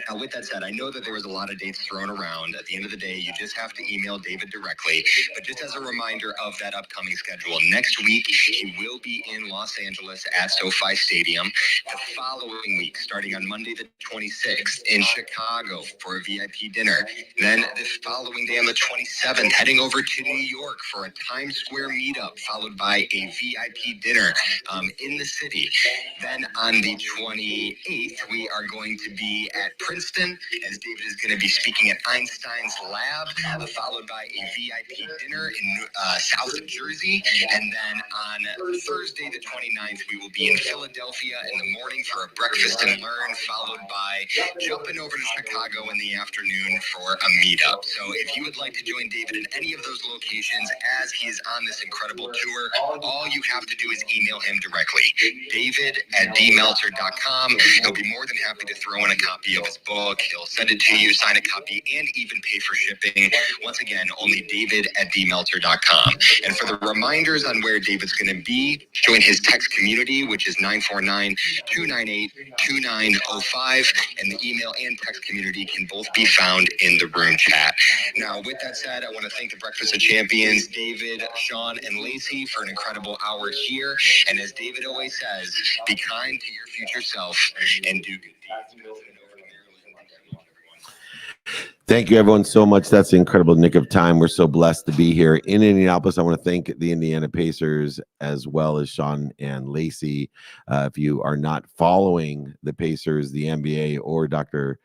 Now, with that said, I know that there was a lot of dates thrown around. At the end of the day, you just have to email David directly. But just as a reminder of that upcoming schedule, next week, he will be in Los Angeles at SoFi Stadium. The following week, starting on Monday the 26th, in Chicago for a VIP dinner. Then the following day on the 27th, heading over to New York for a Times Square meetup, followed by a VIP dinner in the city. Then on the 28th, we are going to be at Princeton, as David is going to be speaking at Einstein's Lab, followed by a VIP dinner in South Jersey. And then on Thursday, the 29th, we will be in Philadelphia in the morning for a breakfast and learn, followed by jumping over to Chicago in the afternoon for a meetup. So if you would like to join David in any of those locations as he is on this incredible tour, all you have to do is email him directly, david@dmeltzer.com. He'll be more than happy to throw in a copy of his book. He'll send it to you, sign a copy, and even pay for shipping. Once again, only david@dmeltzer.com. And for the reminders on where David's going to be, join his text community, which is 949-298-2905. And the email and text community can both be found in the room chat. Now, with that said, I want to thank the Breakfast of Champions, David, Sean, and Lacey for an incredible hour here. And as David always says, be kind to your future self and do good deeds. Thank you, everyone, so much. That's the incredible Nick of Time. We're so blessed to be here in Indianapolis. I want to thank the Indiana Pacers as well as Sean and Lacey. If you are not following the Pacers, the NBA, or Dr.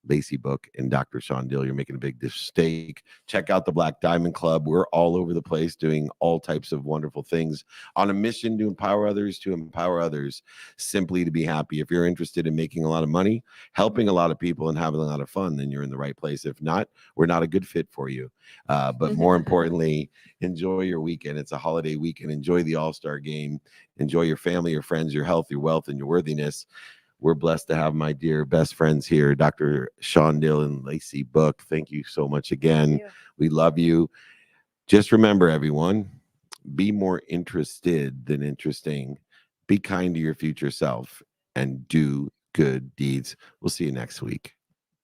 Lacey Book and Dr. Sean Dill, you're making a big mistake. Check out the Black Diamond Club. We're all over the place doing all types of wonderful things on a mission to empower others, simply to be happy. If you're interested in making a lot of money, helping a lot of people, and having a lot of fun, then you're in the right place. If not, we're not a good fit for you. But more importantly, enjoy your weekend. It's a holiday weekend. Enjoy the All-Star game. Enjoy your family, your friends, your health, your wealth, and your worthiness. We're blessed to have my dear best friends here, Dr. Sean Dill and Lacey Book. Thank you so much again. We love you. Just remember, everyone, be more interested than interesting. Be kind to your future self and do good deeds. We'll see you next week.